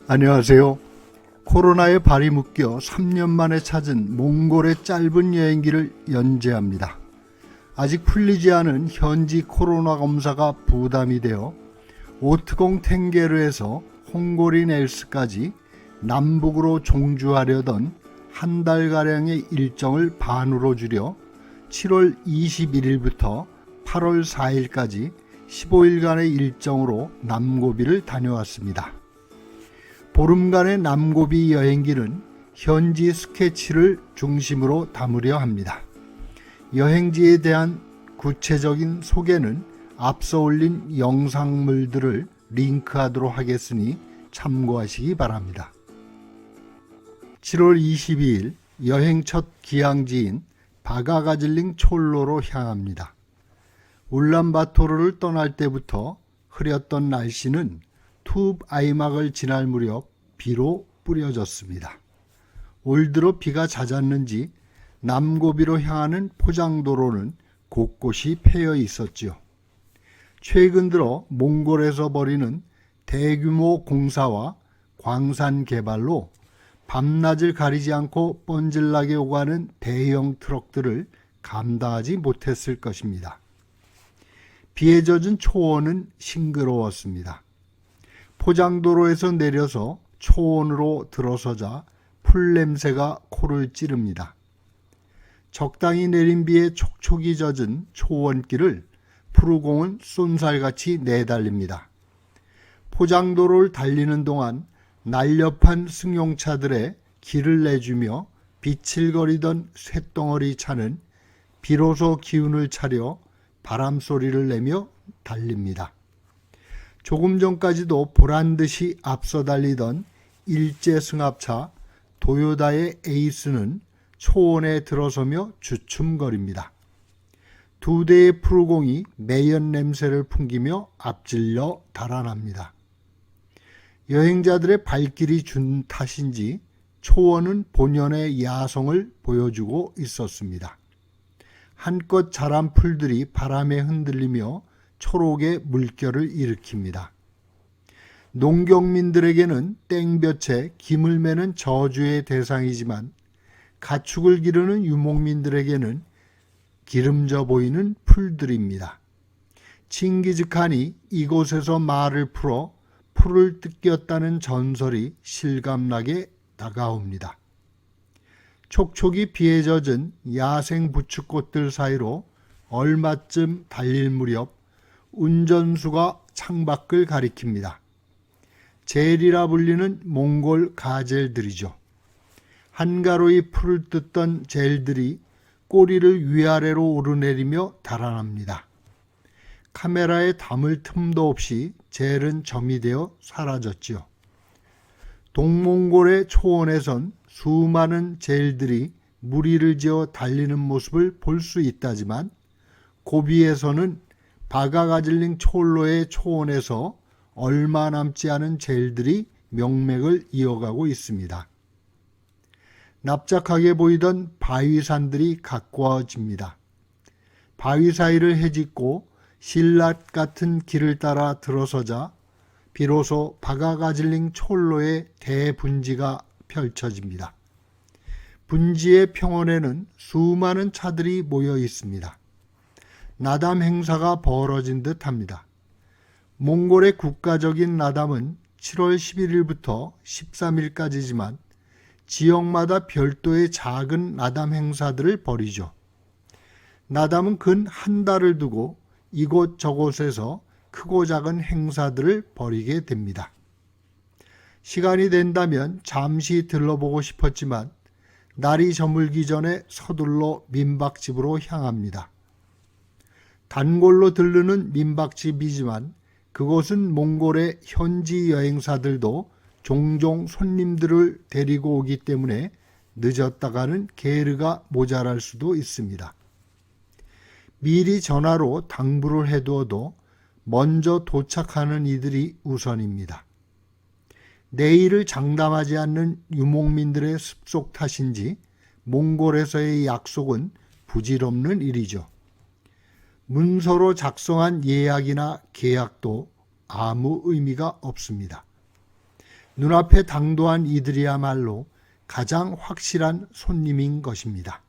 안녕하세요. 코로나에 발이 묶여 3년 만에 찾은 몽골의 짧은 여행기를 연재합니다. 아직 풀리지 않은 현지 코로나 검사가 부담이 되어 오트공 탱게르에서 홍고린 엘스까지 남북으로 종주하려던 한 달가량의 일정을 반으로 줄여 7월 21일부터 8월 4일까지 15일간의 일정으로 남고비를 다녀왔습니다. 보름간의 남고비 여행기는 현지 스케치를 중심으로 담으려 합니다. 여행지에 대한 구체적인 소개는 앞서 올린 영상물들을 링크하도록 하겠으니 참고하시기 바랍니다. 7월 22일 여행 첫 기항지인 바가가질링 촐로로 향합니다. 울란바토르를 떠날 때부터 흐렸던 날씨는 투브 아이막을 지날 무렵 비로 뿌려졌습니다. 올 들어 비가 잦았는지 남고비로 향하는 포장도로는 곳곳이 패여 있었지요. 최근 들어 몽골에서 벌이는 대규모 공사와 광산 개발로 밤낮을 가리지 않고 뻔질나게 오가는 대형 트럭들을 감당하지 못했을 것입니다. 비에 젖은 초원은 싱그러웠습니다. 포장도로에서 내려서 초원으로 들어서자 풀냄새가 코를 찌릅니다. 적당히 내린 비에 촉촉이 젖은 초원길을 푸르공은 쏜살같이 내달립니다. 포장도로를 달리는 동안 날렵한 승용차들의 길을 내주며 비칠거리던 쇳덩어리 차는 비로소 기운을 차려 바람소리를 내며 달립니다. 조금 전까지도 보란듯이 앞서 달리던 일제 승합차 도요다의 에이스는 초원에 들어서며 주춤거립니다. 두 대의 푸르공이 매연 냄새를 풍기며 앞질러 달아납니다. 여행자들의 발길이 준 탓인지 초원은 본연의 야성을 보여주고 있었습니다. 한껏 자란 풀들이 바람에 흔들리며 초록의 물결을 일으킵니다. 농경민들에게는 땡볕에 김을 매는 저주의 대상이지만 가축을 기르는 유목민들에게는 기름져 보이는 풀들입니다. 칭기즈칸이 이곳에서 말을 풀어 풀을 뜯겼다는 전설이 실감나게 다가옵니다. 촉촉이 비에 젖은 야생 부추꽃들 사이로 얼마쯤 달릴 무렵 운전수가 창밖을 가리킵니다. 젤이라 불리는 몽골 가젤들이죠. 한가로이 풀을 뜯던 젤들이 꼬리를 위아래로 오르내리며 달아납니다. 카메라에 담을 틈도 없이 젤은 점이 되어 사라졌지요. 동몽골의 초원에선 수많은 젤들이 무리를 지어 달리는 모습을 볼 수 있다지만 고비에서는 바가가질링 촐로의 초원에서 얼마 남지 않은 젤들이 명맥을 이어가고 있습니다. 납작하게 보이던 바위산들이 가까워집니다. 바위 사이를 헤집고 신랏 같은 길을 따라 들어서자 비로소 바가가질링 촐로의 대분지가 펼쳐집니다. 분지의 평원에는 수많은 차들이 모여 있습니다. 나담 행사가 벌어진 듯 합니다. 몽골의 국가적인 나담은 7월 11일부터 13일까지지만 지역마다 별도의 작은 나담 행사들을 벌이죠. 나담은 근 한 달을 두고 이곳저곳에서 크고 작은 행사들을 벌이게 됩니다. 시간이 된다면 잠시 들러보고 싶었지만 날이 저물기 전에 서둘러 민박집으로 향합니다. 단골로 들르는 민박집이지만 그곳은 몽골의 현지 여행사들도 종종 손님들을 데리고 오기 때문에 늦었다가는 게르가 모자랄 수도 있습니다. 미리 전화로 당부를 해두어도 먼저 도착하는 이들이 우선입니다. 내일을 장담하지 않는 유목민들의 습속 탓인지 몽골에서의 약속은 부질없는 일이죠. 문서로 작성한 예약이나 계약도 아무 의미가 없습니다. 눈앞에 당도한 이들이야말로 가장 확실한 손님인 것입니다.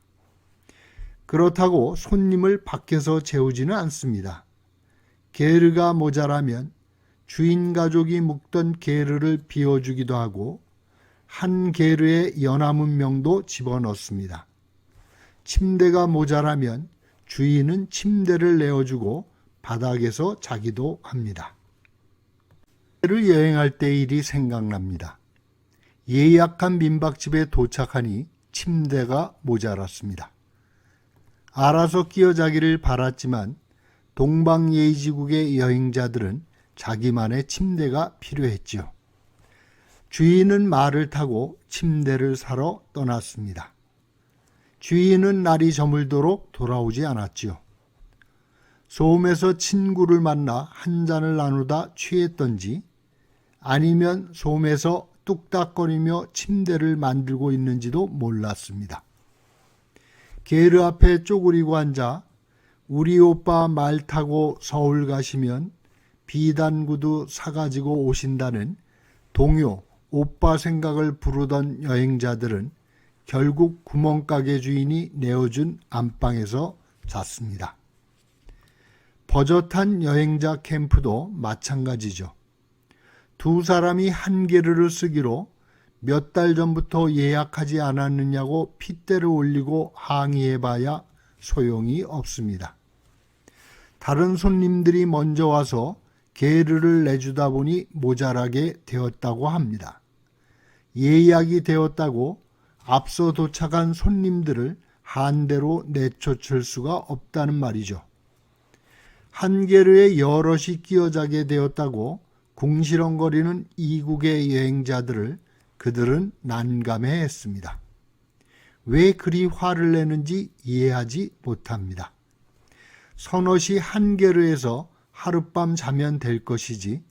그렇다고 손님을 밖에서 재우지는 않습니다. 게르가 모자라면 주인 가족이 묵던 게르를 비워주기도 하고 한 게르에 연암은 명도 집어넣습니다. 침대가 모자라면 주인은 침대를 내어주고 바닥에서 자기도 합니다. 를 여행할 때 일이 생각납니다. 예약한 민박집에 도착하니 침대가 모자랐습니다. 알아서 끼어 자기를 바랐지만 동방예의지국의 여행자들은 자기만의 침대가 필요했지요. 주인은 말을 타고 침대를 사러 떠났습니다. 주인은 날이 저물도록 돌아오지 않았지요. 소음에서 친구를 만나 한 잔을 나누다 취했던지 아니면 소음에서 뚝딱거리며 침대를 만들고 있는지도 몰랐습니다. 게르 앞에 쪼그리고 앉아 우리 오빠 말 타고 서울 가시면 비단구두 사가지고 오신다는 동요 오빠 생각을 부르던 여행자들은 결국 구멍가게 주인이 내어준 안방에서 잤습니다. 버젓한 여행자 캠프도 마찬가지죠. 두 사람이 한 게르를 쓰기로 몇 달 전부터 예약하지 않았느냐고 핏대를 올리고 항의해봐야 소용이 없습니다. 다른 손님들이 먼저 와서 게르를 내주다 보니 모자라게 되었다고 합니다. 예약이 되었다고 앞서 도착한 손님들을 한대로 내쫓을 수가 없다는 말이죠. 한 게르에 여럿이 끼어 자게 되었다고 궁시렁거리는 이국의 여행자들을 그들은 난감해했습니다. 왜 그리 화를 내는지 이해하지 못합니다. 서너시 한 게르에서 하룻밤 자면 될 것이지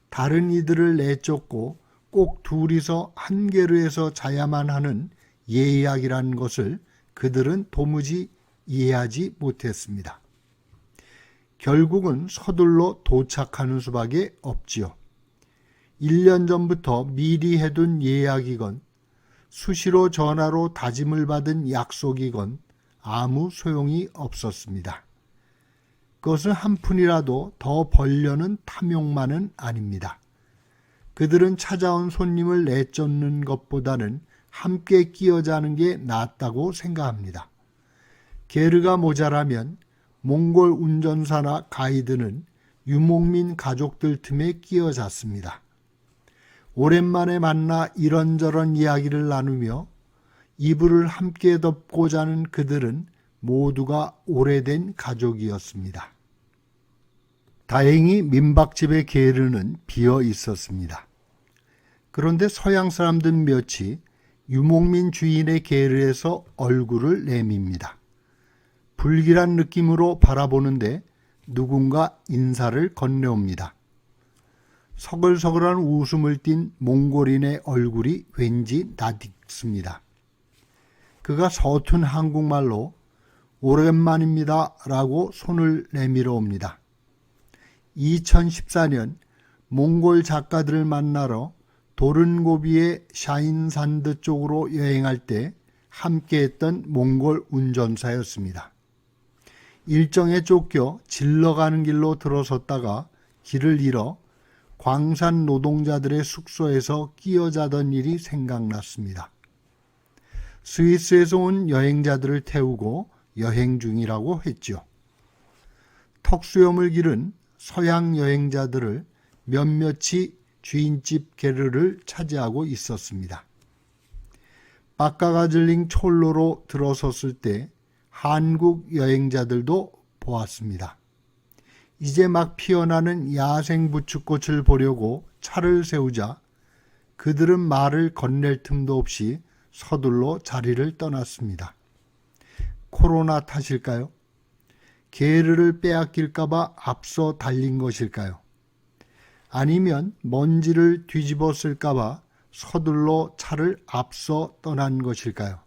다른 이들을 내쫓고 꼭 둘이서 한 게르에서 자야만 하는 예약이라는 것을 그들은 도무지 이해하지 못했습니다. 결국은 서둘러 도착하는 수밖에 없지요. 1년 전부터 미리 해둔 예약이건 수시로 전화로 다짐을 받은 약속이건 아무 소용이 없었습니다. 그것은 한 푼이라도 더 벌려는 탐욕만은 아닙니다. 그들은 찾아온 손님을 내쫓는 것보다는 함께 끼어 자는 게 낫다고 생각합니다. 게르가 모자라면 몽골 운전사나 가이드는 유목민 가족들 틈에 끼어 잤습니다. 오랜만에 만나 이런저런 이야기를 나누며 이불을 함께 덮고 자는 그들은 모두가 오래된 가족이었습니다. 다행히 민박집의 게르는 비어 있었습니다. 그런데 서양 사람들 몇이 유목민 주인의 게르에서 얼굴을 내밉니다. 불길한 느낌으로 바라보는데 누군가 인사를 건네옵니다. 서글서글한 웃음을 띤 몽골인의 얼굴이 왠지 낯익습니다. 그가 서툰 한국말로 오랜만입니다 라고 손을 내밀어 옵니다. 2014년 몽골 작가들을 만나러 도른고비의 샤인산드 쪽으로 여행할 때 함께했던 몽골 운전사였습니다. 일정에 쫓겨 질러가는 길로 들어섰다가 길을 잃어 광산 노동자들의 숙소에서 끼어 자던 일이 생각났습니다. 스위스에서 온 여행자들을 태우고 여행 중이라고 했죠. 턱수염을 기른 서양 여행자들을 몇몇이 주인집 게르를 차지하고 있었습니다. 빡가가즐링 촐로로 들어섰을 때 한국 여행자들도 보았습니다. 이제 막 피어나는 야생 부추꽃을 보려고 차를 세우자 그들은 말을 건넬 틈도 없이 서둘러 자리를 떠났습니다. 코로나 탓일까요? 게르를 빼앗길까봐 앞서 달린 것일까요? 아니면 먼지를 뒤집었을까봐 서둘러 차를 앞서 떠난 것일까요?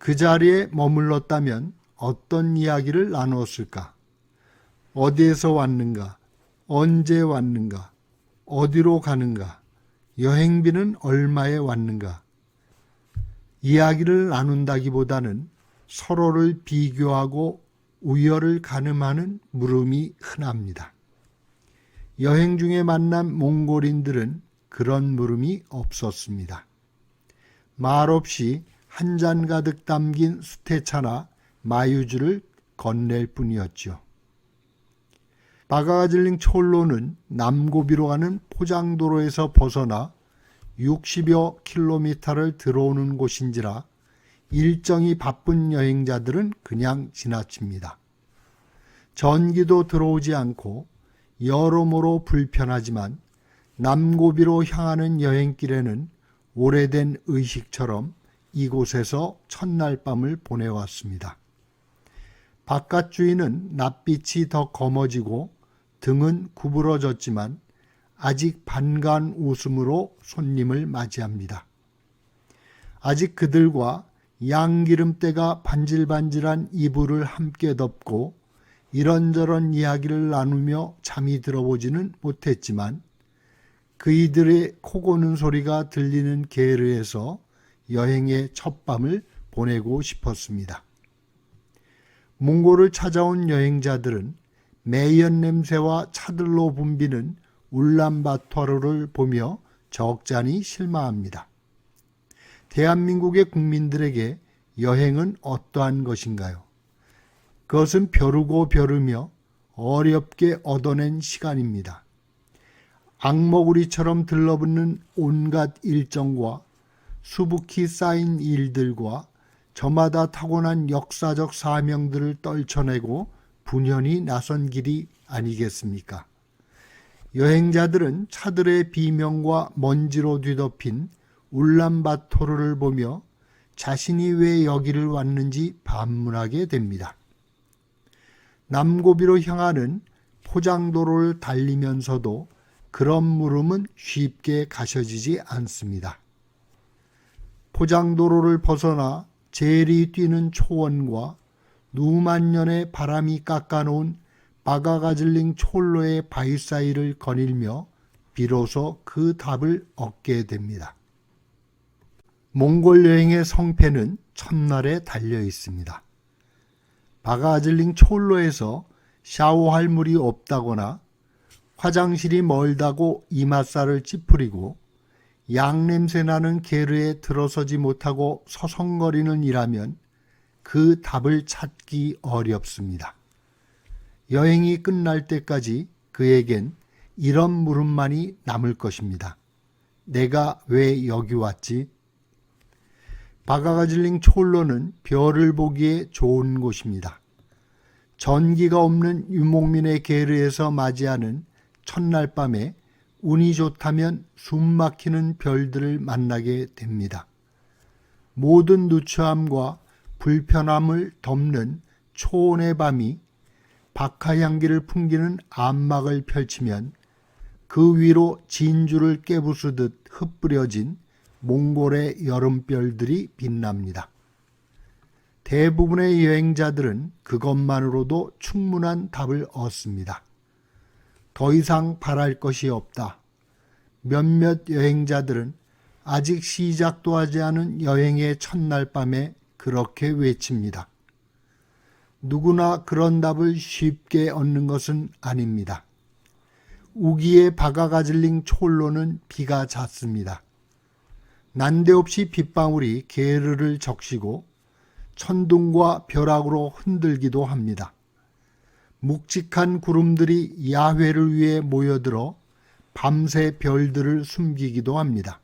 그 자리에 머물렀다면 어떤 이야기를 나누었을까? 어디에서 왔는가? 언제 왔는가? 어디로 가는가? 여행비는 얼마에 왔는가? 이야기를 나눈다기보다는 서로를 비교하고 우열을 가늠하는 물음이 흔합니다. 여행 중에 만난 몽골인들은 그런 물음이 없었습니다. 말없이 한 잔 가득 담긴 수태차나 마유주를 건넬 뿐이었죠. 바가가질링 촐로는 남고비로 가는 포장도로에서 벗어나 60여 킬로미터를 들어오는 곳인지라 일정이 바쁜 여행자들은 그냥 지나칩니다. 전기도 들어오지 않고 여러모로 불편하지만 남고비로 향하는 여행길에는 오래된 의식처럼 이곳에서 첫날 밤을 보내왔습니다. 바깥 주위는 낯빛이 더 검어지고 등은 구부러졌지만 아직 반가운 웃음으로 손님을 맞이합니다. 아직 그들과 양기름때가 반질반질한 이불을 함께 덮고 이런저런 이야기를 나누며 잠이 들어보지는 못했지만 그이들의 코고는 소리가 들리는 게르에서 여행의 첫 밤을 보내고 싶었습니다. 몽골을 찾아온 여행자들은 매연 냄새와 차들로 붐비는 울란바토르를 보며 적잖이 실망합니다. 대한민국의 국민들에게 여행은 어떠한 것인가요? 그것은 벼르고 벼르며 어렵게 얻어낸 시간입니다. 악머구리처럼 들러붙는 온갖 일정과 수북히 쌓인 일들과 저마다 타고난 역사적 사명들을 떨쳐내고 분연히 나선 길이 아니겠습니까? 여행자들은 차들의 비명과 먼지로 뒤덮인 울란바토르를 보며 자신이 왜 여기를 왔는지 반문하게 됩니다. 남고비로 향하는 포장도로를 달리면서도 그런 물음은 쉽게 가셔지지 않습니다. 포장도로를 벗어나 젤이 뛰는 초원과 누만년의 바람이 깎아놓은 바가가질링 촐로의 바위 사이를 거닐며 비로소 그 답을 얻게 됩니다. 몽골 여행의 성패는 첫날에 달려 있습니다. 바가가질링 촐로에서 샤워할 물이 없다거나 화장실이 멀다고 이맛살을 찌푸리고 양냄새 나는 게르에 들어서지 못하고 서성거리는 이라면 그 답을 찾기 어렵습니다. 여행이 끝날 때까지 그에겐 이런 물음만이 남을 것입니다. 내가 왜 여기 왔지? 바가가질링 촐로는 별을 보기에 좋은 곳입니다. 전기가 없는 유목민의 게르에서 맞이하는 첫날 밤에 운이 좋다면 숨막히는 별들을 만나게 됩니다. 모든 누추함과 불편함을 덮는 초온의 밤이 박하향기를 풍기는 암막을 펼치면 그 위로 진주를 깨부수듯 흩뿌려진 몽골의 여름별들이 빛납니다. 대부분의 여행자들은 그것만으로도 충분한 답을 얻습니다. 더 이상 바랄 것이 없다. 몇몇 여행자들은 아직 시작도 하지 않은 여행의 첫날 밤에 그렇게 외칩니다. 누구나 그런 답을 쉽게 얻는 것은 아닙니다. 우기의 바가가질링 촐로는 비가 잦습니다. 난데없이 빗방울이 게르를 적시고 천둥과 벼락으로 흔들기도 합니다. 묵직한 구름들이 야훼를 위해 모여들어 밤새 별들을 숨기기도 합니다.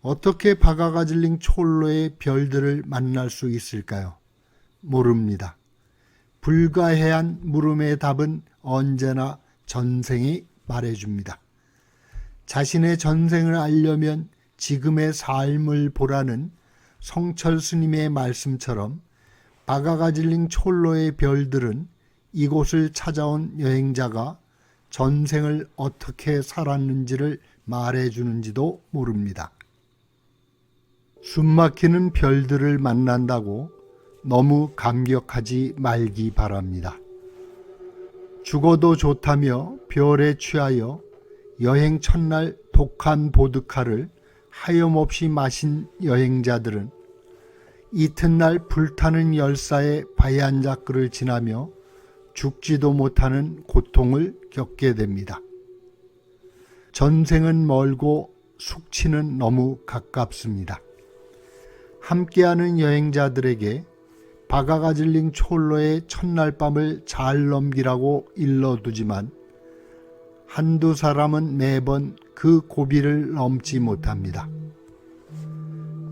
어떻게 바가가질링 촐로의 별들을 만날 수 있을까요? 모릅니다. 불가해한 물음의 답은 언제나 전생이 말해줍니다. 자신의 전생을 알려면 지금의 삶을 보라는 성철 스님의 말씀처럼 바가가질링 촐로의 별들은 이곳을 찾아온 여행자가 전생을 어떻게 살았는지를 말해주는지도 모릅니다. 숨막히는 별들을 만난다고 너무 감격하지 말기 바랍니다. 죽어도 좋다며 별에 취하여 여행 첫날 독한 보드카를 하염없이 마신 여행자들은 이튿날 불타는 열사의 바얀자크를 지나며 죽지도 못하는 고통을 겪게 됩니다. 전생은 멀고 숙취는 너무 가깝습니다. 함께하는 여행자들에게 바가가질링 촐로의 첫날 밤을 잘 넘기라고 일러두지만 한두 사람은 매번 그 고비를 넘지 못합니다.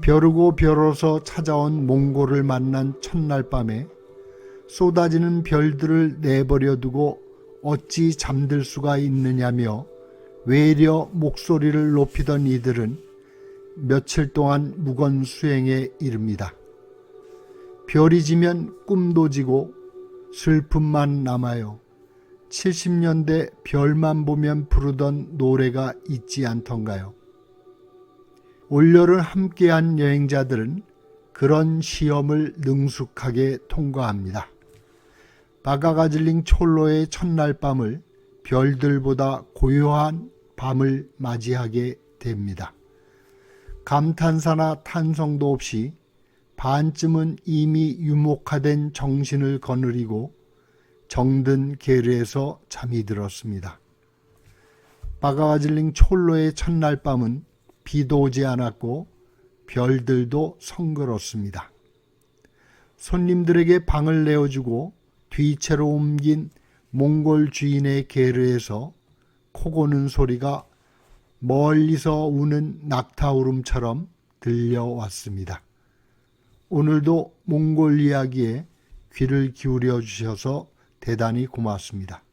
벼르고 벼러서 찾아온 몽골을 만난 첫날 밤에 쏟아지는 별들을 내버려 두고 어찌 잠들 수가 있느냐며 외려 목소리를 높이던 이들은 며칠 동안 묵언 수행에 이릅니다. 별이 지면 꿈도 지고 슬픔만 남아요. 70년대 별만 보면 부르던 노래가 있지 않던가요? 올여름 함께한 여행자들은 그런 시험을 능숙하게 통과합니다. 바가가질링 촐로의 첫날 밤을 별들보다 고요한 밤을 맞이하게 됩니다. 감탄사나 탄성도 없이 반쯤은 이미 유목화된 정신을 거느리고 정든 게르에서 잠이 들었습니다. 바가가질링 촐로의 첫날 밤은 비도 오지 않았고 별들도 성그렇습니다. 손님들에게 방을 내어주고 뒤채로 옮긴 몽골 주인의 게르에서 코고는 소리가 멀리서 우는 낙타 울음처럼 들려왔습니다. 오늘도 몽골 이야기에 귀를 기울여 주셔서 대단히 고맙습니다.